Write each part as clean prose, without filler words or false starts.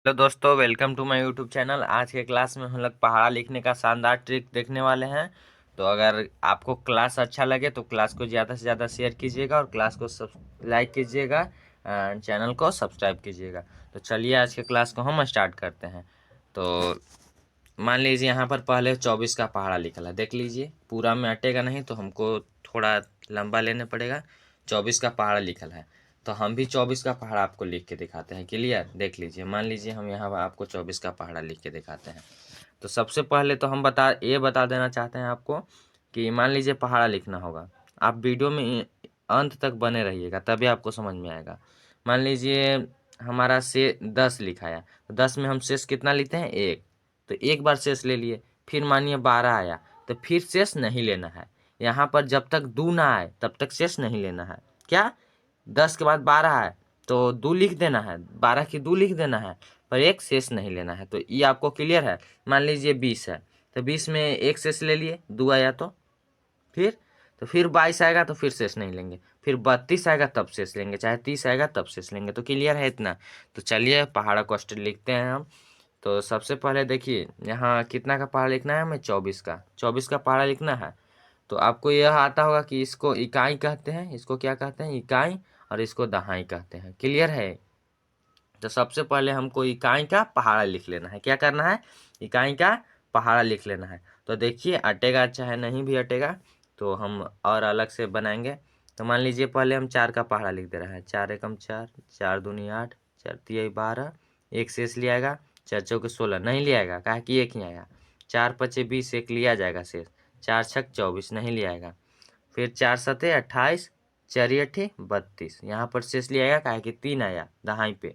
Hello दोस्तों, welcome to my YouTube channel. आज के क्लास में हम लोग पहाड़ा लिखने का शानदार ट्रिक देखने वाले हैं। तो अगर आपको क्लास अच्छा लगे तो क्लास को ज़्यादा से ज़्यादा शेयर कीजिएगा और क्लास को सब लाइक कीजिएगा एंड चैनल को सब्सक्राइब कीजिएगा। तो चलिए आज के क्लास को हम स्टार्ट करते हैं। तो मान लीजिए यहाँ पर पहले 24 का पहाड़ा लिखा है, देख लीजिए। पूरा में अटेगा नहीं तो हमको थोड़ा लंबा लेने पड़ेगा। 24 का पहाड़ा लिखा है तो हम भी 24 का पहाड़ा आपको लिख के दिखाते हैं। क्लियर? देख लीजिए, मान लीजिए हम यहाँ आपको 24 का पहाड़ा लिख के दिखाते हैं। तो सबसे पहले तो हम बता देना चाहते हैं आपको कि मान लीजिए पहाड़ा लिखना होगा। आप वीडियो में अंत तक बने रहिएगा तभी आपको समझ में आएगा। मान लीजिए हमारा से 10 लिखा है तो 10 में हम शेष कितना लिखते हैं? 1। तो एक बार शेष ले लिए। फिर मानिए 12 आया तो फिर शेष नहीं लेना है। यहाँ पर जब तक 2 ना आए तब तक शेष नहीं लेना है। क्या? 10 के बाद 12 है तो 2 लिख देना है, 12 की 2 लिख देना है, पर एक शेष नहीं लेना है। तो ये आपको क्लियर है? मान लीजिए 20 है तो 20 में एक शेष ले लिए, 2 आया तो फिर 22 आएगा तो फिर शेष नहीं लेंगे, फिर 32 आएगा तब शेष लेंगे, चाहे 30 आएगा तब शेष लेंगे। तो क्लियर है इतना? तो चलिए पहाड़ा क्वेश्चन लिखते हैं हम। तो सबसे पहले देखिए यहाँ कितना का पहाड़ा लिखना है हमें? 24 का पहाड़ा लिखना है। तो आपको यह आता होगा कि इसको इकाई कहते हैं, इसको क्या कहते हैं? इकाई। और इसको दहाई कहते हैं। क्लियर है? तो सबसे पहले हमको इकाई का पहाड़ा लिख लेना है। क्या करना है? इकाई का पहाड़ा लिख लेना है। तो देखिए अटेगा चाहे नहीं भी अटेगा तो हम और अलग से बनाएंगे। तो मान लीजिए पहले हम 4 का पहाड़ा लिख दे रहे हैं। 4 एकम 4, 4 दूनी 8, 4 तिहाई 12, एक शेष लिया आएगा, 4 चौके 16 नहीं लिया आएगा, कहा कि एक ही आएगा। 4 पचे 20, एक लिया जाएगा शेष। 4 छक 24 नहीं लिया आएगा। फिर 4 सते 28, 4 अठे 32, यहाँ पर शेष लिया आएगा, कहा कि 3 आया दहाई पे।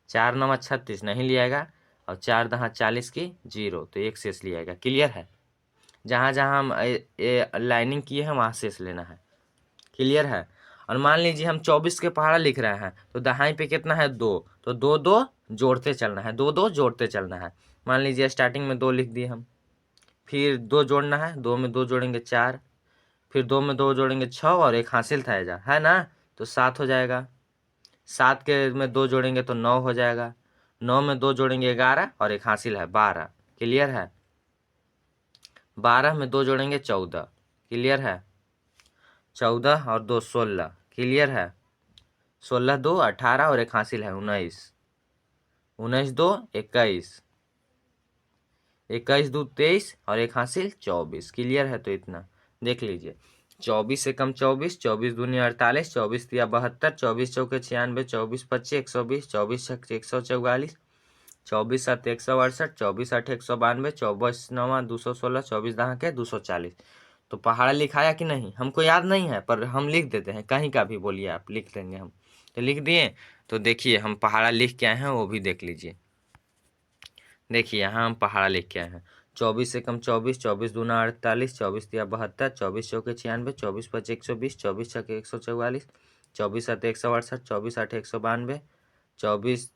4 नवा 36 नहीं लिया आएगा और 4 दहा 40 की 0, तो एक शेष लिया आएगा। क्लियर है? जहाँ जहाँ हम लाइनिंग किए हैं वहाँ शेष लेना है। क्लियर है? और मान लीजिए हम 24 के पहाड़ा लिख रहे हैं तो दहाई पे कितना है? 2, तो 2 2 जोड़ते चलना है, 2 2 जोड़ते चलना है। मान लीजिए स्टार्टिंग में 2 लिख दिए हम, फिर 2 जोड़ना है, 2 में 2 जोड़ेंगे 4, फिर 2 में 2 जोड़ेंगे 6 और एक हासिल था है ना, तो 7 हो जाएगा। 7 के में 2 जोड़ेंगे तो 9 हो जाएगा। 9 में 2 जोड़ेंगे 11 और एक हासिल है 12। क्लियर है? 12 में 2 जोड़ेंगे 14। क्लियर है? 14 और 2 16। क्लियर है? 16 2 18 और एक हासिल है 19। 19 2 21। 21 2 23 और एक हासिल 24। क्लियर है? तो इतना देख लीजिए। 24 से कम 24, 24 दूनी 48, 24 तिया 72, 24 चौके 96, 24 पच्चे 120, 24 छक 144, 24 सात 168, 24 आठ 192, 24 नवा 216, 24 दहा के 240। तो पहाड़ा लिखाया कि नहीं? हमको याद नहीं है पर हम लिख देते हैं, कहीं का भी बोलिए आप, लिख देंगे हम। तो लिख दिए। तो देखिए हम पहाड़ा लिख के आए हैं, वो भी देख लीजिए। देखिए यहाँ हम पहाड़ा लिख के आए हैं। 24 से कम 24, 24 दूना 48, 24 तिया 72, 24 चौके 96, 24 पचे 120, 24 छके 144, 24 सात 168, 24 आठ 192, 24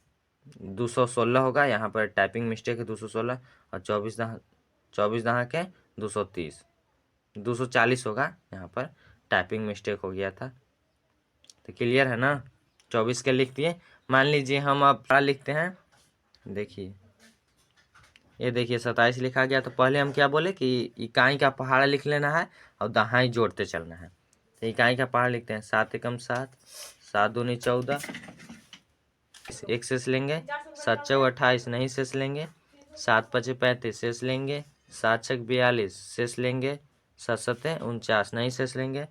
216 होगा, यहाँ पर टाइपिंग मिस्टेक है 216, और 24 दहा के 230, 240 होगा, यहाँ पर टाइपिंग मिस्टेक हो गया था। तो क्लियर है ना? 24 के लिख दिए। मान लीजिए हम अब क्या लिखते हैं? देखिए ये देखिए 27 लिखा गया। तो पहले हम क्या बोले कि इकाई का पहाड़ा लिख लेना है और दहाई जोड़ते चलना है। तो इकाई का पहाड़ा लिखते हैं। 7 एकम 7, 7 दूनी 14, एक शेष लेंगे, 7 चौ 28 नहीं शेष लेंगे, 7 पचे 35 शेष लेंगे, 7 छक 42 शेष लेंगे, 7 सते 49 नहीं शेष लेंगे,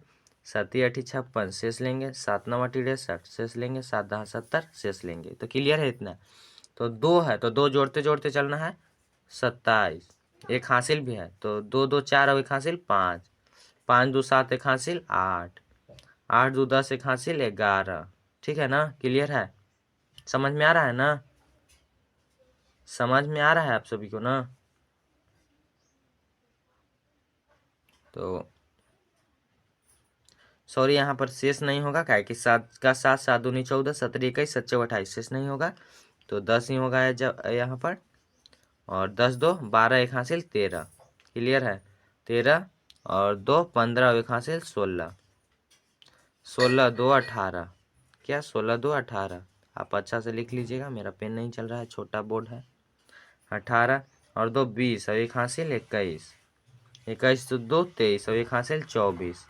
7 अठी 56 शेष लेंगे, 7 नौ 63 शेष लेंगे, 7 दहा 70 शेष लेंगे। तो क्लियर है इतना? तो 2 है तो 2 जोड़ते जोड़ते चलना है। 27, एक हासिल भी है तो 2 2 4 और एक हासिल 5, 5 2 7 एक हासिल 8, 8 2 10 एक हासिल 11। ठीक है ना? क्लियर है? समझ में आ रहा है ना? समझ में आ रहा है आप सभी को ना? तो सॉरी यहाँ पर शेष नहीं होगा, क्या कि 7 का 7, 7 दूनी 14, 17 21, 7 28 शेष नहीं होगा, तो 10 ही होगा जब यहाँ पर। और 10 2 12 एक हासिल 13। क्लियर है? 13 और 2 15 और एक हासिल 16, 16 2 18। क्या? 16 2 18। आप अच्छा से लिख लीजिएगा, मेरा पेन नहीं चल रहा है, छोटा बोर्ड है। 18 और 2 20 और 1 हासिल 21, 21 तो 2 23 और 1 हासिल 24,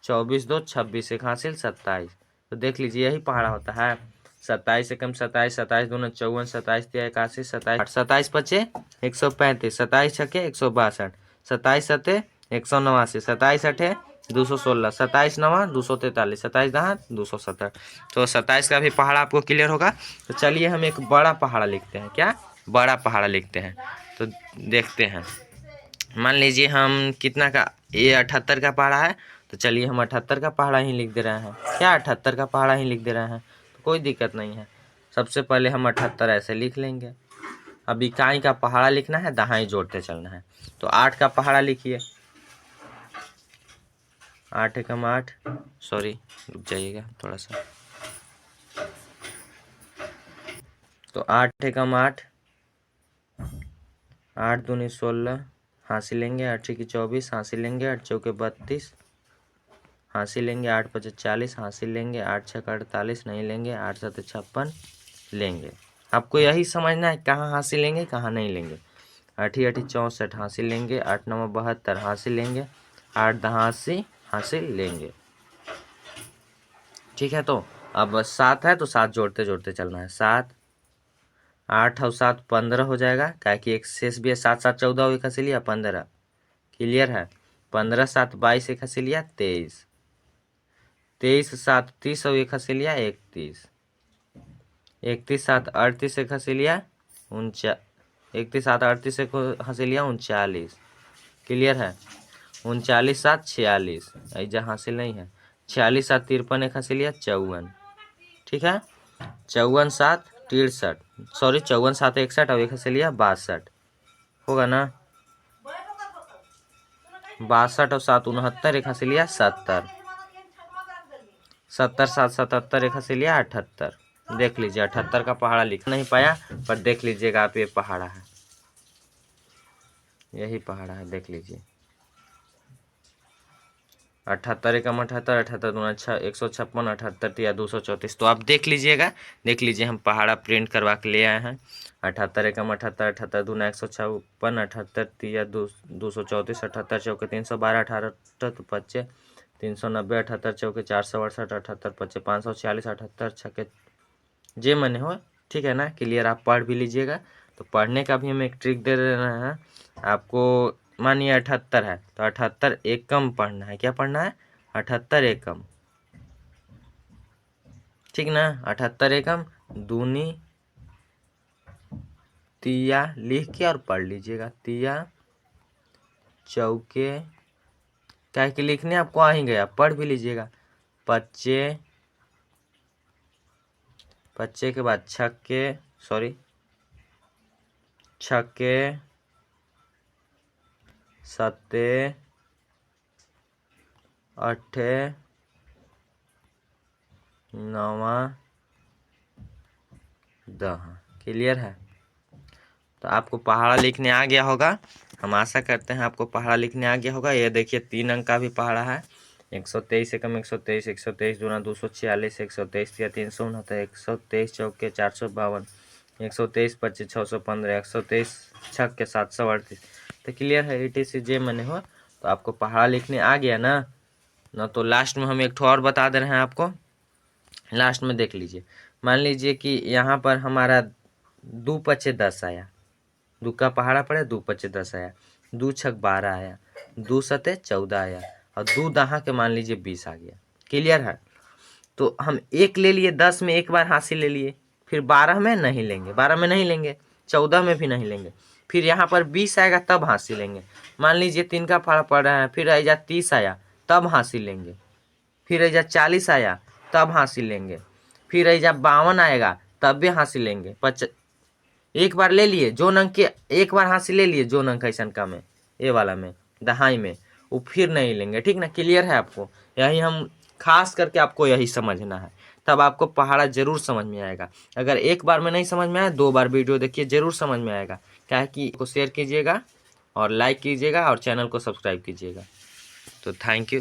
24 2 26, 1 हासिल 27। तो देख लीजिए यही पहाड़ा होता है। 27 एकम 27, 27 दूना 54, 27 तिया 81, 27 27 पचे 135, 27 छके 162, 27 सते 189, 27 अठे 216, 27 नवा 243, 27 दहा 270। तो 27 का भी पहाड़ा आपको क्लियर होगा। तो चलिए हम एक बड़ा पहाड़ा लिखते हैं। क्या बड़ा पहाड़ा लिखते हैं? तो देखते हैं। मान लीजिए हम कितना का, ये 78 का पहाड़ा है, तो चलिए हम 78 का पहाड़ा ही लिख दे रहे हैं। क्या 78 का पहाड़ा ही लिख दे रहे हैं, तो कोई दिक्कत नहीं है। सबसे पहले हम 78 ऐसे लिख लेंगे। अब इकाई का पहाड़ा लिखना है, दहाई जोड़ते चलना है। तो 8 का पहाड़ा लिखिए। 8 एकम 8, सॉरी रुक जाइएगा थोड़ा सा। तो 8 एकम 8, 8 दूनी 16, हासिल लेंगे 8 की 24, हासिल लेंगे 8 चौके 32, हासिल लेंगे 8 पचे 40, हासिल लेंगे 8 छक 48, नहीं लेंगे 8 सत 56 लेंगे। आपको यही समझना है कहाँ हासिल लेंगे कहाँ नहीं लेंगे। 8 8 64 हासिल लेंगे, 8 9 72 हासिल लेंगे, 8 10 80 हासिल लेंगे। ठीक है, तो अब 7 है तो 7 जोड़ते जोड़ते चलना है। 7 8 और 7 15 हो जाएगा, क्या कि एक शेष भी है। 7 7 14 और 1 हासिल लिया 15, क्लियर है। 15 7 22 1 हासिल लिया 23, 23 7 30 और 1 हासिल लिया 31, 31 7 38 1 हासिल लिया 39, 31 7 38 1 हासिल लिया 39, क्लियर है। 39 7 46, ऐजा हासिल नहीं है। 46 7 53 1 हासिल लिया 54, ठीक है। 54 7 63, सॉरी 54 7 61 और 1 हासिल लिया 62, होगा ना। 62 और 7 69, 1 हासिल लिया 70, 70 7 77 1 हासिल लिया 78। देख लीजिए 78 का पहाड़ा लिख नहीं पाया, पर देख लीजिएगा आप, ये पहाड़ा है, यही पहाड़ा है, देख लीजिए। 78 एकम 78, 78 दूना 156, 78 तिया 234। तो आप देख लीजिएगा, देख लीजिए हम पहाड़ा प्रिंट करवा के ले आए हैं। 78 एकम 78, 78 दूना 156, 78 तिया 234, 78 चौके 312, 18 तो 25 390, 78 चौके 468, 78 25 546, 78 छके जे मने हो, ठीक है ना। क्लियर, आप पढ़ भी लीजिएगा। तो पढ़ने का भी हम एक ट्रिक दे रहे हैं आपको। मानिए 78 है तो 78 एकम पढ़ना है। क्या पढ़ना है? 78 एकम, ठीक ना। 78 एकम दूनी तिया लिख के और पढ़ लीजिएगा। तिया चौके, क्या कि लिखने आपको आ ही गया, पढ़ भी लीजिएगा। पच्चे, पच्चे के बाद छक्के, सॉरी छक्के, सत्ते, अट्ठे, नवा, दह, क्लियर है। तो आपको पहाड़ा लिखने आ गया होगा, हम आशा करते हैं आपको पहाड़ा लिखने आ गया होगा। ये देखिए 3 अंक का भी पहाड़ा है। 123 एकम 123, 123 दूना 246, 123 तिया 369, 123 चौके 452, 123 25 615, 123 छक्के 738। तो क्लियर है, ETC जे मने हो। तो आपको पहाड़ा लिखने आ गया ना। तो लास्ट में हम एक ठो और बता दे रहे हैं आपको, लास्ट में देख लीजिए। मान लीजिए कि यहाँ पर हमारा 2 पचे 10 आया, 2 का पहाड़ा पड़े, 2 पचे 10 आया, 2 छक 12 आया, 2 सते 14 आया, और 2 दहा के मान लीजिए 20 आ गया। क्लियर है। तो हम 1 ले लिए, 10 में एक बार हासिल ले लिए, फिर 12 में नहीं लेंगे, 12 में नहीं लेंगे, 14 में भी नहीं लेंगे, फिर यहाँ पर 20 आएगा तब हासिल लेंगे। मान लीजिए 3 का पहाड़ा पड़ रहा है, फिर ऐजा 30 आया तब हासिल लेंगे, फिर ऐजा 40 आया तब हासिल लेंगे, फिर ऐजा 52 आएगा तब भी हासिल लेंगे। एक बार ले लिए जो अंक के, एक बार हासिल ले लिए जो अंक ऐसा का में, ए वाला में दहाई में, वो फिर नहीं लेंगे, ठीक ना। क्लियर है आपको, यही हम खास करके आपको यही समझना है, तब आपको पहाड़ा जरूर समझ में आएगा। अगर एक बार में नहीं समझ में आया, 2 बार वीडियो देखिए, जरूर समझ में आएगा। क्या है कि को शेयर कीजिएगा और लाइक कीजिएगा और चैनल को सब्सक्राइब कीजिएगा। तो थैंक यू।